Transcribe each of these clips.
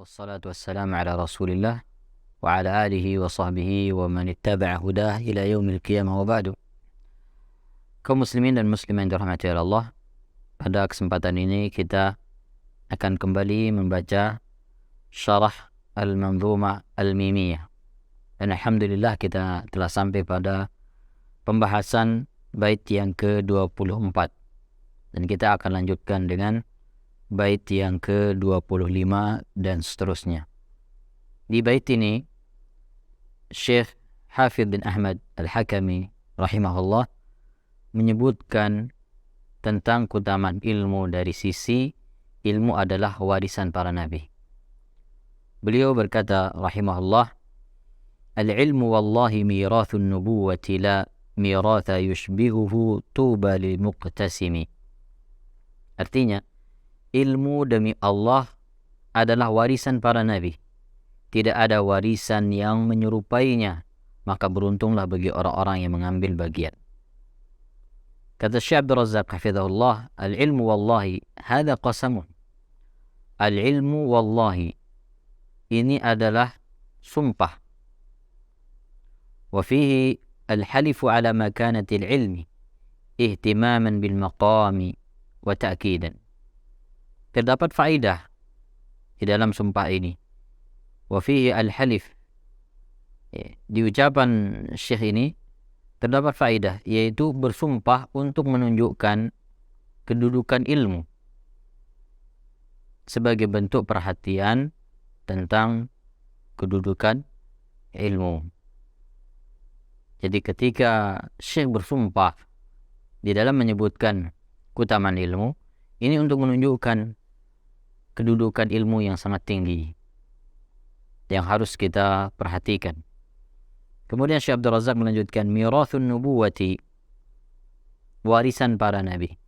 wassalatu wassalamu ala rasulillah wa ala alihi wa sahbihi wa man ittaba'a hudah ila yaumil qiyamah wa ba'du. Kaum muslimin dan muslimah yang dirahmati Allah, pada kesempatan ini kita akan kembali membaca syarah al-manzumah al-mimiyah. Dan alhamdulillah kita telah sampai pada pembahasan bait yang ke-24. Dan kita akan lanjutkan dengan bait yang ke-25 dan seterusnya. Di bait ini Syekh Hafidh bin Ahmad Al-Hakami rahimahullah menyebutkan tentang keutamaan ilmu dari sisi ilmu adalah warisan para nabi. Beliau berkata rahimahullah, "Al-ilmu wallahi mirathun nubuwati la miratha yushbihuhu tuba lil muqtasimi." Artinya, ilmu demi Allah adalah warisan para nabi. Tidak ada warisan yang menyerupainya, maka beruntunglah bagi orang-orang yang mengambil bagian. Kata Syekh Abdul Razak hafizahullah, al-ilmu wallahi hadha qasamun. Al-ilmu wallahi, ini adalah sumpah. Wa fihi al-halifu ala makanatil ilmi ihtimaman bil maqami wa ta'kidan. Terdapat faedah di dalam sumpah ini. Wa fihi al-halif. Di ucapan Syekh ini terdapat faedah, yaitu bersumpah untuk menunjukkan kedudukan ilmu sebagai bentuk perhatian tentang kedudukan ilmu. Jadi ketika Syekh bersumpah di dalam menyebutkan keutamaan ilmu, ini untuk menunjukkan kedudukan ilmu yang sangat tinggi yang harus kita perhatikan. Kemudian Syekh Abdul Razak melanjutkan, mirathun nubuwati, warisan para nabi.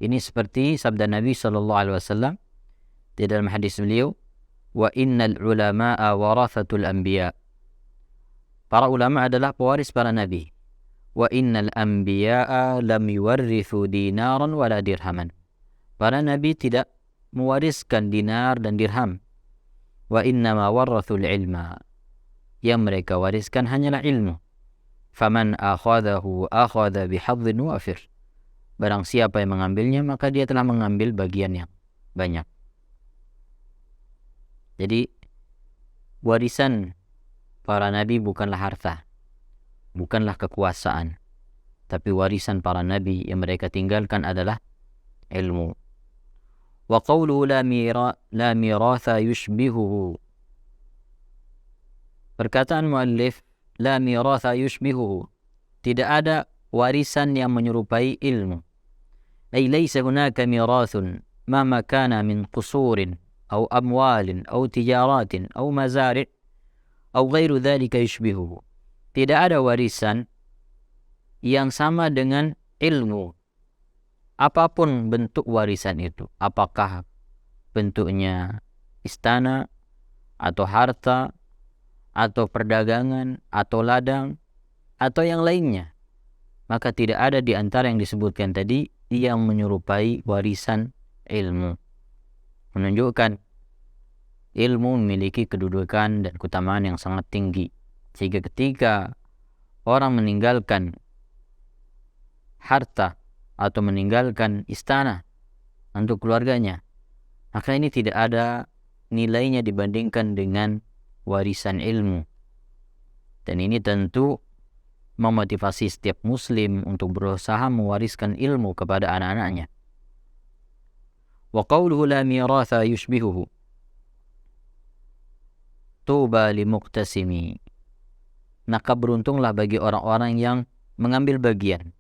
Ini seperti sabda Nabi SAW di dalam hadis beliau, wa innal ulama'a warathatul anbiya. Para ulama adalah pewaris para nabi. Wa innal anbiya'a lam yuwarrithu dinaran wala dirhaman. Para nabi tidak mewariskan dinar dan dirham. Wa innama warrathul ilma. Yang mereka wariskan hanyalah ilmu. Faman akhadahu akhadha bihadzin wafir. Barang siapa yang mengambilnya, maka dia telah mengambil bagian yang banyak. Jadi warisan para nabi bukanlah harta, bukanlah kekuasaan, tapi warisan para nabi yang mereka tinggalkan adalah ilmu. Wa qawluhu la miratha yushbihuhu. Perkataan muallif, la miratha yushbihuhu, tidak ada warisan yang menyerupai ilmu. Ay laysa hunaka mirathun ma kana min qusurin aw amwalin aw tijaratin aw mazari' aw ghairu dhalika yushbihuhu. Tidak ada warisan yang sama dengan ilmu. Apapun bentuk warisan itu, apakah bentuknya istana, atau harta, atau perdagangan, atau ladang, atau yang lainnya, maka tidak ada di antara yang disebutkan tadi yang menyerupai warisan ilmu. Menunjukkan ilmu memiliki kedudukan dan keutamaan yang sangat tinggi, sehingga ketika orang meninggalkan harta atau meninggalkan istana untuk keluarganya, maka ini tidak ada nilainya dibandingkan dengan warisan ilmu. Dan ini tentu memotivasi setiap muslim untuk berusaha mewariskan ilmu kepada anak-anaknya. Wa qawluhu la miratha yushbihuhu tuba li muqtasimi. Maka beruntunglah bagi orang-orang yang mengambil bagian.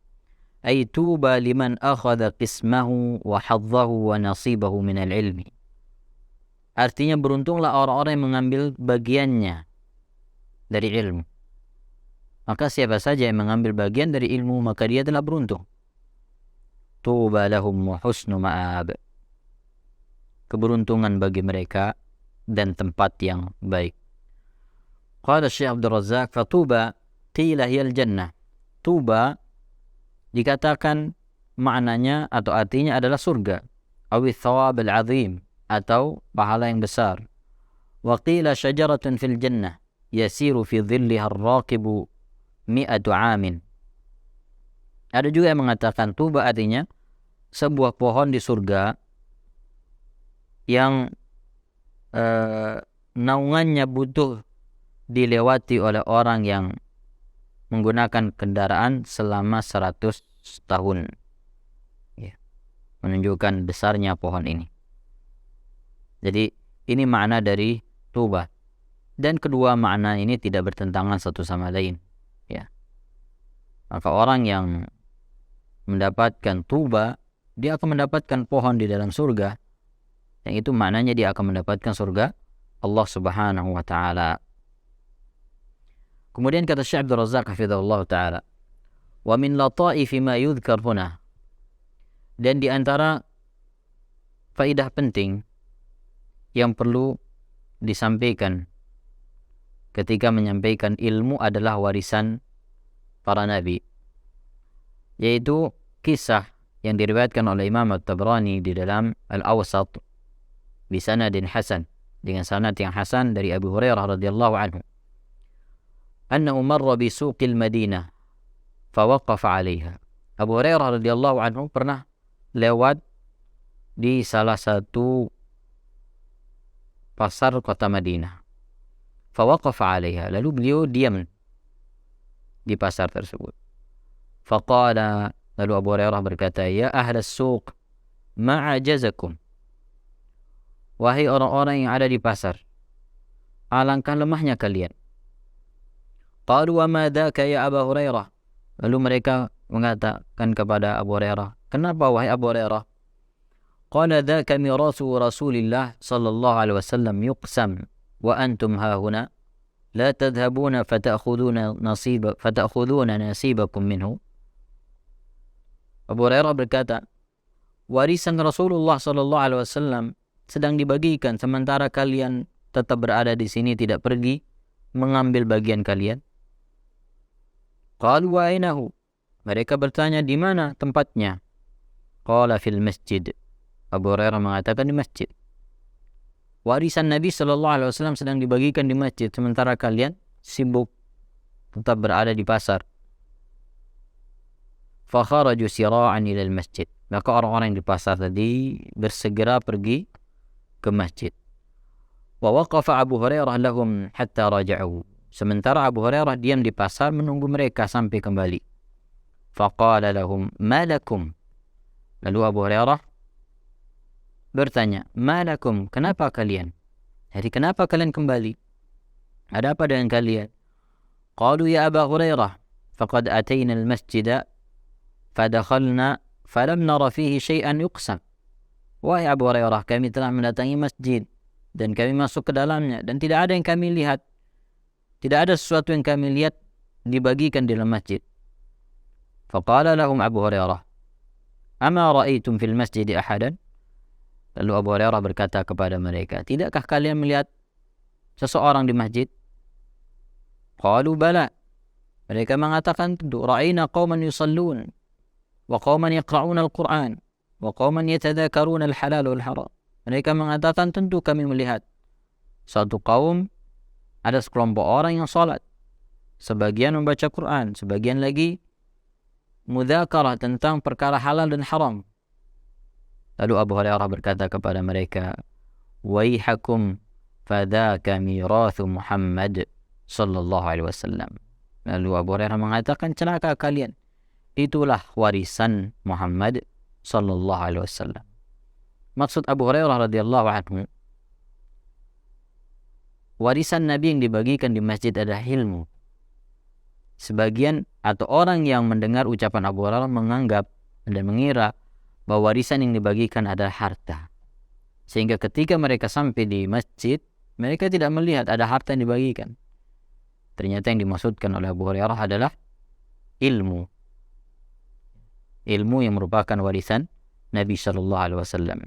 Ay tuba liman akhadha qismahu wa hadzahu wa nasibahu minal ilmi. Artinya beruntunglah orang-orang yang mengambil bagiannya dari ilmu. Maka siapa saja yang mengambil bagian dari ilmu, maka dia telah beruntung. Tuba lahum wa husnu ma'ab. Keberuntungan bagi mereka dan tempat yang baik. Qala Syekh Abdul Razak, fatuba qila hiyal jannah. Tuba dikatakan maknanya atau artinya adalah surga. Awith thawab al-azim, atau pahala yang besar. Wa qila syajaratun fil jannah yasiru fi dhilliha ar-raqibu 100 amin. Ada juga yang mengatakan tuba artinya sebuah pohon di surga yang naungannya butuh dilewati oleh orang yang menggunakan kendaraan selama 100 tahun. Ya, menunjukkan besarnya pohon ini. Jadi ini makna dari tuba. Dan kedua makna ini tidak bertentangan satu sama lain. Ya. Maka orang yang mendapatkan tuba, dia akan mendapatkan pohon di dalam surga. Yang itu maknanya dia akan mendapatkan surga Allah Subhanahu wa taala. Kemudian kata Syekh Abdul Razak hafizahullah taala, wa min lataifi ma yudhkar huna. Dan di antara faidah penting yang perlu disampaikan ketika menyampaikan ilmu adalah warisan para nabi, yaitu kisah yang diriwayatkan oleh Imam At-Tabrani di dalam Al-Awsat bi sanadin hasan, dengan sanad yang hasan dari Abu Hurairah radhiyallahu anhu, annahu marra bi suqil Madinah fawaqafa 'alaiha. Abu Hurairah radhiyallahu anhu pernah lewat di salah satu pasar kota Madinah. Fawaqafa 'alaiha, lalu beliau diam di pasar tersebut. Faqala, lalu Abu Hurairah berkata, ya ahlas suq, ma'ajazakum. Wahai orang-orang yang ada di pasar, alangkah lemahnya kalian. Qalu wa ma dzaka ya Abu Hurairah. Lalu mereka mengatakan kepada Abu Hurairah, kenapa wahai Abu Hurairah? Qala dzaka mirasu Rasulillah sallallahu alaihi wasallam yuqsam wa antum hahuna la tadhhabuna fata'khuduna nasibakum minhu. Abu Hurairah berkata, warisan Rasulullah sallallahu alaihi wasallam sedang dibagikan sementara kalian tetap berada di sini, tidak pergi mengambil bagian kalian. Qalu wa ainahu. Mereka bertanya, di mana tempatnya? Qala fil masjid. Abu Hurairah mengatakan di masjid. Warisan Nabi sallallahu alaihi wasallam sedang dibagikan di masjid sementara kalian sibuk tetap berada di pasar. Fa kharaju sira'an ila al-masjid. Maka orang-orang di pasar tadi bersegera pergi ke masjid. Wa waqafa Abu Hurairah lahum hatta raja'u. Sementara Abu Hurairah diam di pasar menunggu mereka sampai kembali. Faqala lahum ma lakum. Lalu Abu Hurairah bertanya, ma lakum, kenapa kalian? Jadi kenapa kalian kembali? Ada apa dengan kalian? Qalu ya Abu Hurairah, faqad atayna al-masjida fadakhalna falam nara fihi syai'an yuqsam. Wahai Abu Hurairah, kami telah mendatangi masjid dan kami masuk ke dalamnya dan tidak ada yang kami lihat. Tidak ada sesuatu yang kami lihat dibagikan di dalam masjid. Faqala lahum Abu Hurairah, ama ra'aitum fil masjid ahadan? Lalu Abu Hurairah berkata kepada mereka, tidakkah kalian melihat seseorang di masjid? Qalu bala. Mereka mengatakan, tentu. Ra'ayna qauman yusallun wa qauman yaqra'una al-Qur'an wa qauman yatadzakaruna al-halal wal haram. Mereka mengatakan, tentu kami melihat suatu kaum, ada sekelompok orang yang salat, sebagian membaca Quran, sebagian lagi mudzakarah tentang perkara halal dan haram. Lalu Abu Hurairah berkata kepada mereka, waihakum fadzaka mirathu Muhammad sallallahu alaihi wasallam. Lalu Abu Hurairah mengatakan, celaka kalian, itulah warisan Muhammad sallallahu alaihi wasallam. Maksud Abu Hurairah radhiyallahu anhu, warisan Nabi yang dibagikan di masjid adalah ilmu. Sebagian atau orang yang mendengar ucapan Abu Hurairah menganggap dan mengira bahwa warisan yang dibagikan adalah harta. Sehingga ketika mereka sampai di masjid, mereka tidak melihat ada harta yang dibagikan. Ternyata yang dimaksudkan oleh Abu Hurairah adalah ilmu. Ilmu yang merupakan warisan Nabi sallallahu alaihi wasallam.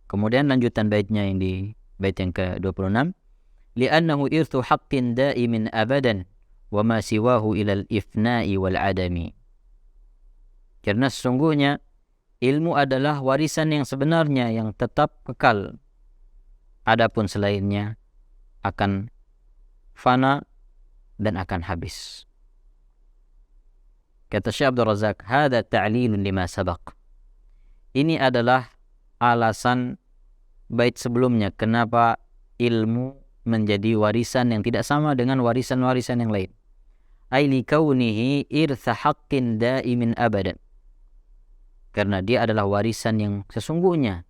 Kemudian lanjutan baitnya yang di bait yang ke-26, li'annahu irthu haqqin da'imin abadan wa ma siwahu ila al-ifna'i wal adami. Karena sesungguhnya ilmu adalah warisan yang sebenarnya yang tetap kekal Adapun selainnya akan fana dan akan habis. Kata Syekh Abdul Razak, "Hada ta'lilun lima sabaq." Ini adalah alasan bait sebelumnya kenapa ilmu menjadi warisan yang tidak sama dengan warisan-warisan yang lain. Ai li kaunihi irtha haqqin daimin abadan. Karena dia adalah warisan yang sesungguhnya,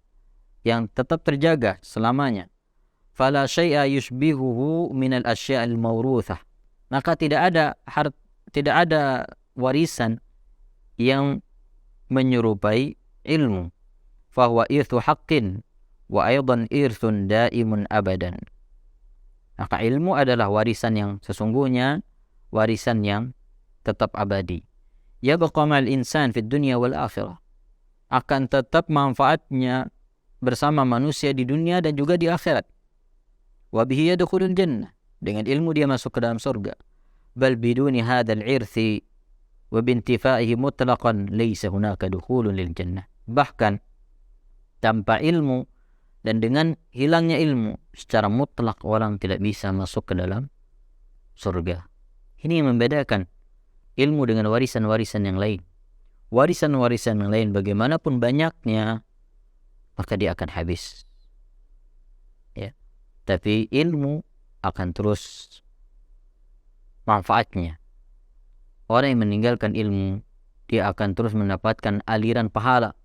yang tetap terjaga selamanya. Fala syai'a yushbihuhu minal asya'il mawruthah. Maka tidak ada warisan yang menyerupai ilmu. Fahuwa irthu haqqin wa aidan irthun daimun abadan. Maka ilmu adalah warisan yang sesungguhnya, warisan yang tetap abadi. Yabqa ma'al insan fid dunya wal akhirah. Akan tetap manfaatnya bersama manusia di dunia dan juga di akhirat. Wa bihi yadkhulul jannah. Dengan ilmu dia masuk ke dalam surga. Bal biduni hadzal irthi wa bintifaihi mutlaqan laysa hunaka dukhulun lil jannah. Bahkan tanpa ilmu dan dengan hilangnya ilmu secara mutlak orang tidak bisa masuk ke dalam surga. Ini yang membedakan ilmu dengan warisan-warisan yang lain. Warisan-warisan yang lain bagaimanapun banyaknya, maka dia akan habis. Ya. Tapi ilmu akan terus manfaatnya. Orang yang meninggalkan ilmu, dia akan terus mendapatkan aliran pahala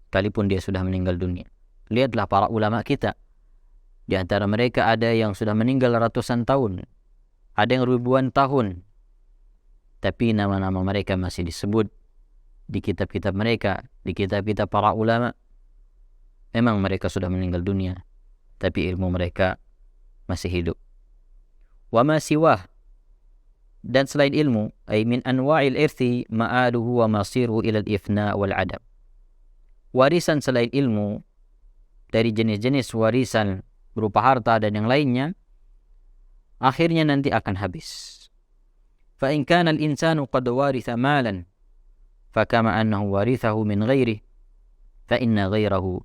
sekalipun dia sudah meninggal dunia. Lihatlah para ulama kita. Di antara mereka ada yang sudah meninggal ratusan tahun, ada yang ribuan tahun, tapi nama-nama mereka masih disebut di kitab-kitab mereka, di kitab-kitab para ulama. Memang mereka sudah meninggal dunia, tapi ilmu mereka masih hidup. Wa ma siwah, dan selain ilmu, ay min anwa'il irthi ma'aluhu wa masiruhu ila al-ifna wal adam. Warisan selain ilmu, dari jenis-jenis warisan berupa harta dan yang lainnya, akhirnya nanti akan habis. Fa in kana al-insanu qad waritha malan fakama annahu warithahu min ghairihi fa inna ghairahu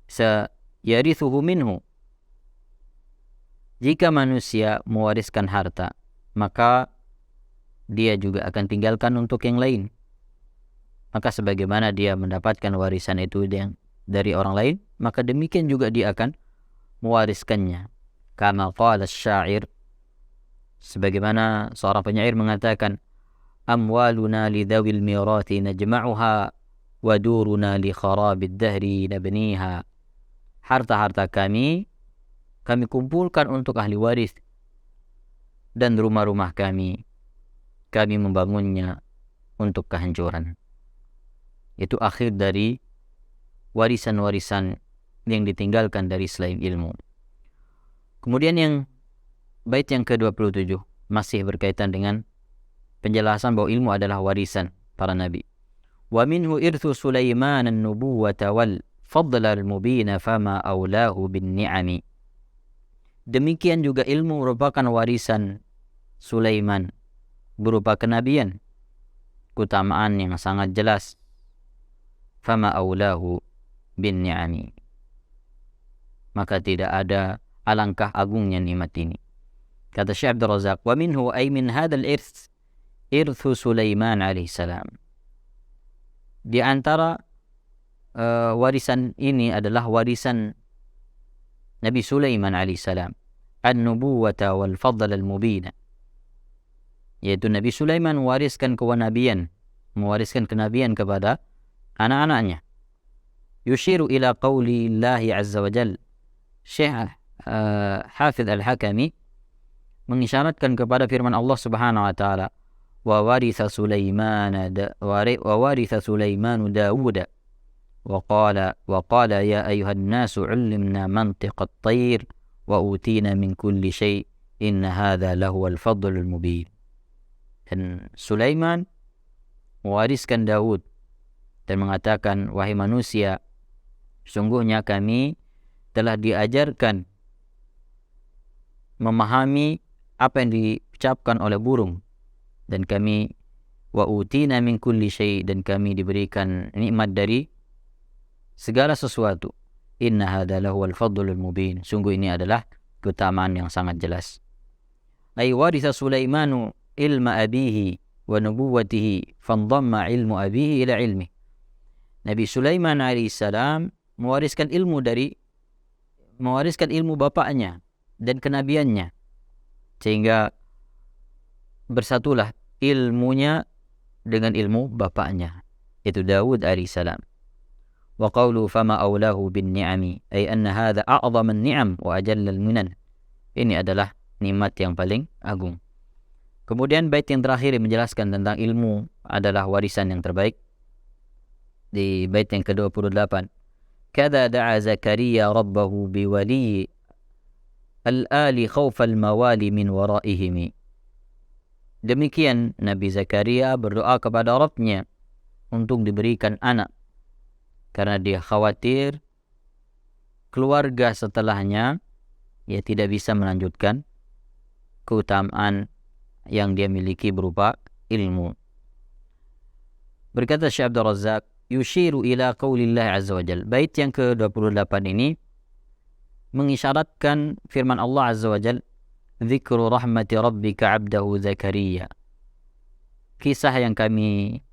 sayarithuhu minhu. Jika manusia mewariskan harta, maka dia juga akan tinggalkan untuk yang lain. Maka sebagaimana dia mendapatkan warisan itu dari orang lain, maka demikian juga dia akan mewariskannya. Kama qala asy-syair, sebagaimana seorang penyair mengatakan, amwaluna lidawil mirati najma'uha wa duruna li kharabid dahri nabniha. Harta-harta kami kumpulkan untuk ahli waris, dan rumah-rumah kami membangunnya untuk kehancuran. Itu akhir dari warisan-warisan yang ditinggalkan dari selain ilmu. Kemudian bait yang ke-27 masih berkaitan dengan penjelasan bahwa ilmu adalah warisan para nabi. Wa minhu irthu Sulaiman an-nubuwata wal fadla al-mubina fama aulahu bin ni'ami. Demikian juga ilmu merupakan warisan Sulaiman berupa kenabian, keutamaan yang sangat jelas. Fama aulahu bin ni'ami. Maka tidak ada alangkah agungnya nikmat ini. Kata Syekh Abdul Razak, wa minhu ay min hadzal irthu Sulaiman alaihi salam. Di antara warisan ini adalah warisan Nabi Sulaiman alaihi salam, an-nubuwata wal fadl al-mubina. Yaitu Nabi Sulaiman mewariskan kenabian, mewariskan kenabian kepada anak-anaknya. Yushiru ila qawli Allah azza wa jalla. Syekh Hafidh Al-Hakami mengisyaratkan kepada firman Allah Subhanahu wa taala, wa waritha Sulaiman Daud wa qala ya ayuhan nasu 'allimna mantiqat tayr wa utina min kulli syai' inna hadha lahu al-fadlul mubin. Dan Sulaiman mewariskan Daud dan mengatakan, wahai manusia, sungguhnya kami telah diajarkan memahami apa yang diucapkan oleh burung, dan kami wa utina min kulli syai', dan kami diberikan nikmat dari segala sesuatu. Inna hadza lahuwal fadlul mubin. Sungguh ini adalah keutamaan yang sangat jelas. Ay warisa Sulaimanu ilma abihi wa nubuwwatihi fandamma ilmu abihi ila ilmi. Nabi Sulaiman alaihissalam mewariskan ilmu bapaknya dan kenabiannya, sehingga bersatulah ilmunya dengan ilmu bapaknya, yaitu Daud alaihissalam. Wa qawlu fama awlahu bin ni'ami, ay anna hadha a'zama an-ni'am wa ajalla al-minan. Ini adalah nikmat yang paling agung. Kemudian bait yang terakhir yang menjelaskan tentang ilmu adalah warisan yang terbaik. Di bait yang ke-28, kada da'a Zakaria rabbahu biwali al-ali khawfal mawali min waraihimi. Demikian Nabi Zakaria berdoa kepada Rabbnya untuk diberikan anak, karena dia khawatir keluarga setelahnya ia tidak bisa melanjutkan keutamaan yang dia miliki berupa ilmu. Berkata Syekh Abdul Razak, yushiru ila qaulillah azza wa jal. Bait yang ke-28 ini mengisyaratkan firman Allah azza wa jal, dzikru rahmati rabbika 'abdahu Zakaria. Kisah yang kami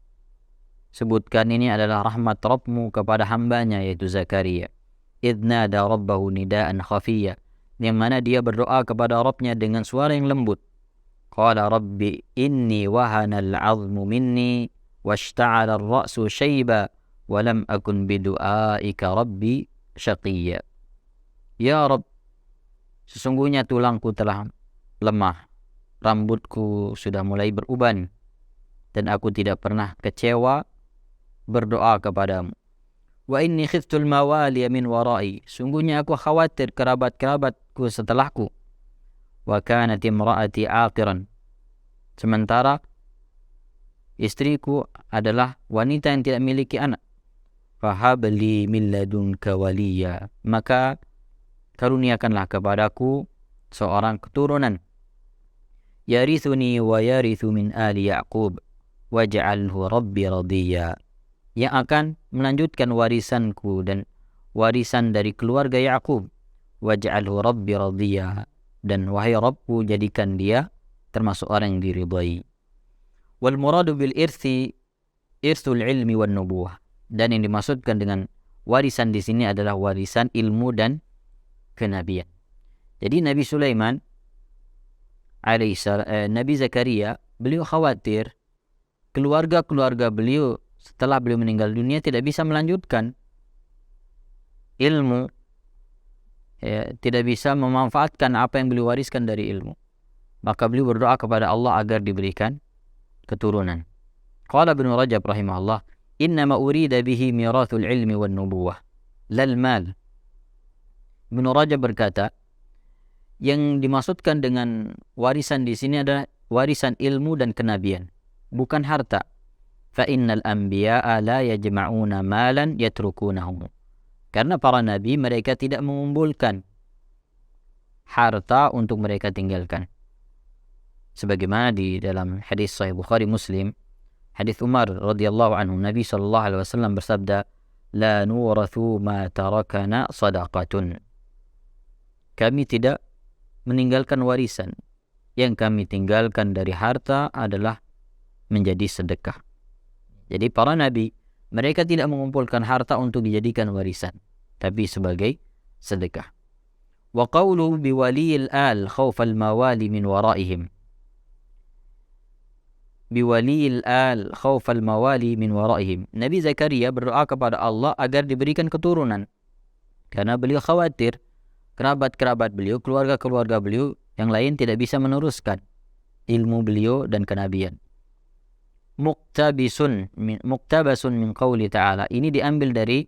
sebutkan ini adalah rahmat Rabbmu kepada hambanya, yaitu Zakaria. Idna nada rabbahu nidaan khafiyya, yang mana dia berdoa kepada Rabbnya dengan suara yang lembut. Qala rabbi inni wahana al-'azmu minni washta'ala ar-ra'su shayba wa lam akun bidu'aika rabbi syaqiyya. Ya Rabb, sesungguhnya tulangku telah lemah, rambutku sudah mulai beruban, dan aku tidak pernah kecewa berdoa kepadamu. Wa inni khiftul mawali min warai, sungguhnya aku khawatir kerabat-kerabatku setelahku. Wa kanat imraati aqiran, sementara istriku adalah wanita yang tidak memiliki anak. Fahabli min ladunka waliya, maka karuniakanlah kepadaku seorang keturunan. Yarithuni wa yarithu min ali Ya'qub waj'alhu rabbi radiyya, yang akan melanjutkan warisanku dan warisan dari keluarga Ya'qub. Waj'alhu rabbi radiyya, dan wahai Rabbku, jadikan dia termasuk orang yang diridai. Wal muradu bil irthi irthul ilmi wan nubuwah, dan yang dimaksudkan dengan warisan di sini adalah warisan ilmu dan kenabian. Jadi Nabi Sulaiman Nabi Zakaria, beliau khawatir keluarga-keluarga beliau setelah beliau meninggal dunia tidak bisa melanjutkan ilmu, tidak bisa memanfaatkan apa yang beliau wariskan dari ilmu. Maka beliau berdoa kepada Allah agar diberikan keturunan. Qala Ibnu Rajab rahimahullah, innama urida bihi mirathul ilmi wan nubuwah lal mal. Ibnu Rajab berkata, yang dimaksudkan dengan warisan di sini adalah warisan ilmu dan kenabian, bukan harta. Fa innal anbiya'a la yajma'una malan yatrukunahu. Karena para nabi mereka tidak mengumpulkan harta untuk mereka tinggalkan. Sebagaimana di dalam hadis Sahih Bukhari Muslim, hadis Umar radhiyallahu anhu, Nabi sallallahu alaihi wasallam bersabda, la nurathu ma tarakana sadaqatun. Kami tidak meninggalkan warisan, yang kami tinggalkan dari harta adalah menjadi sedekah. Jadi para nabi mereka tidak mengumpulkan harta untuk dijadikan warisan, tapi sebagai sedekah. Wa qawlu biwaliyil al khawfal mawali min waraihim. Biwaliyil al khawfal mawali min waraihim. Nabi Zakaria berdoa kepada Allah agar diberikan keturunan, karena beliau khawatir kerabat-kerabat beliau, keluarga-keluarga beliau yang lain tidak bisa meneruskan ilmu beliau dan kenabian. Muktabasun min qawli ta'ala. Ini diambil dari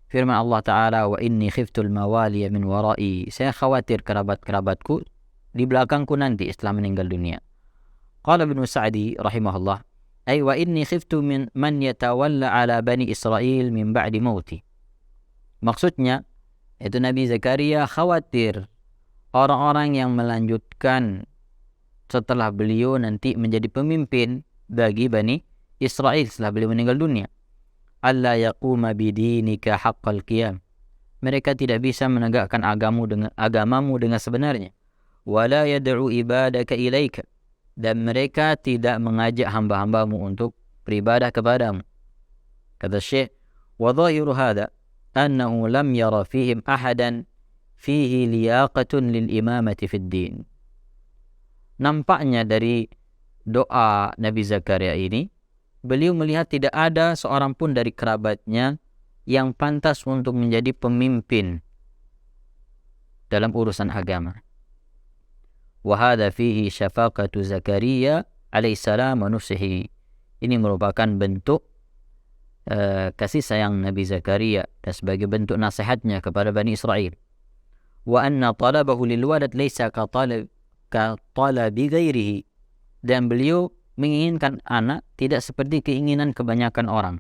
firman Allah Ta'ala, wa inni khiftul mawaliya min warai. Saya khawatir kerabat-kerabatku di belakangku nanti setelah meninggal dunia. Qala Ibnu Sa'di rahimahullah, ay wa inni khiftu min man yatawalla ala bani Israel min ba'di mauti. Maksudnya, itu Nabi Zakaria khawatir orang-orang yang melanjutkan setelah beliau nanti menjadi pemimpin bagi Bani Israel setelah beliau meninggal dunia. Alla yaquma bidinika haqqal qiyam. mereka tidak bisa menegakkan agamamu dengan sebenarnya. Wala yad'u ibadaka ilaika, dan mereka tidak mengajak hamba-hambamu untuk beribadah kepadamu. Kata Syekh, wa dhahiru hadha annahu lam yara fihim ahadan fihi liyaqatun lil imamati fid din. Nampaknya dari doa Nabi Zakaria ini, beliau melihat tidak ada seorang pun dari kerabatnya yang pantas untuk menjadi pemimpin dalam urusan agama. Wa hadha fihi syafaqatu Zakaria alaihissalam wa nusihi. Ini merupakan bentuk kasih sayang Nabi Zakaria dan sebagai bentuk nasihatnya kepada Bani Israel. Wa anna talabahu lil walad laysa ka talabi ghairihi, dan beliau menginginkan anak tidak seperti keinginan kebanyakan orang.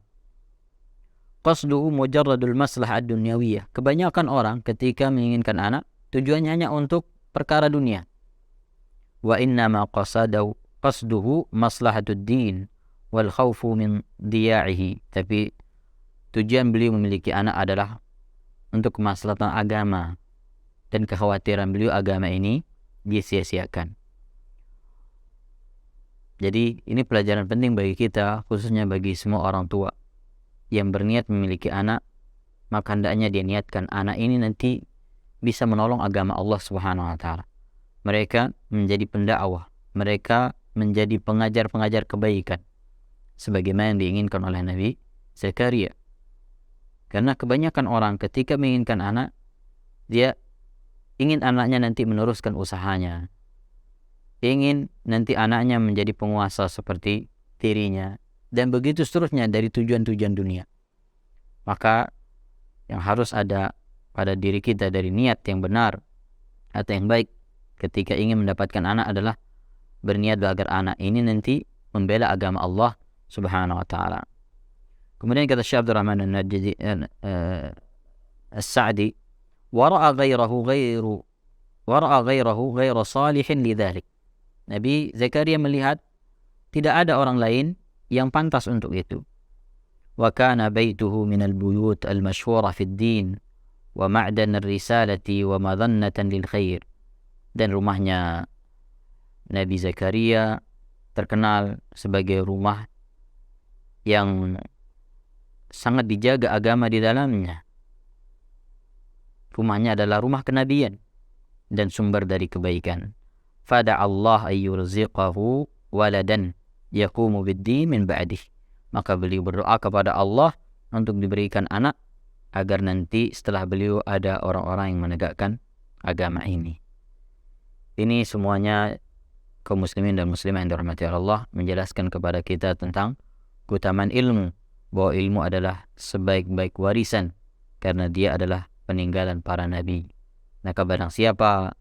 Qasduhu mujarradul maslah ad-dunyawiyah. Kebanyakan orang ketika menginginkan anak, tujuannya hanya untuk perkara dunia. Wa innama qasduhu maslahatud din wal khawfu min diya'ihi. Tapi tujuan beliau memiliki anak adalah untuk kemaslahatan agama dan kekhawatiran beliau agama ini disia-siakan. Jadi ini pelajaran penting bagi kita, khususnya bagi semua orang tua yang berniat memiliki anak. Maka hendaknya dia niatkan anak ini nanti bisa menolong agama Allah Subhanahu wa taala. Mereka menjadi pendakwah, mereka menjadi pengajar-pengajar kebaikan sebagaimana yang diinginkan oleh Nabi Zakaria. Karena kebanyakan orang ketika menginginkan anak, dia ingin anaknya nanti meneruskan usahanya, ingin nanti anaknya menjadi penguasa seperti dirinya, dan begitu seterusnya dari tujuan-tujuan dunia. Maka yang harus ada pada diri kita dari niat yang benar atau yang baik ketika ingin mendapatkan anak adalah berniat agar anak ini nanti membela agama Allah Subhanahu wa taala. Kemudian kata Syekh Abdul Rahman As-Sa'di, wara'a ghairahu ghairu salihin lidzalik. Nabi Zakaria melihat tidak ada orang lain yang pantas untuk itu. Wa kana baituhu minal buyut al-mashhura fid din wa ma'dan ar-risalati wa madhannatan lil khair. Dan rumahnya Nabi Zakaria terkenal sebagai rumah yang sangat dijaga agama di dalamnya. Rumahnya adalah rumah kenabian dan sumber dari kebaikan. Fada Allah ayyurziqahu waladan yaqumu bid-din min ba'dih. Maka beliau berdoa kepada Allah untuk diberikan anak agar nanti setelah beliau ada orang-orang yang menegakkan agama ini. Ini semuanya kaum muslimin dan muslimah yang dirahmati Allah menjelaskan kepada kita tentang keutamaan ilmu, bahwa ilmu adalah sebaik-baik warisan karena dia adalah peninggalan para nabi. Maka barang siapa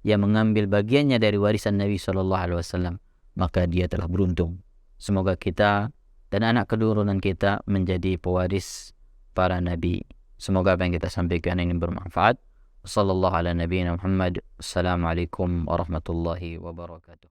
yang mengambil bagiannya dari warisan Nabi SAW, maka dia telah beruntung. Semoga kita dan anak keturunan kita menjadi pewaris para nabi. Semoga apa yang kita sampaikan ini bermanfaat. Sallallahu ala nabiyina Muhammad. Assalamualaikum warahmatullahi wabarakatuh.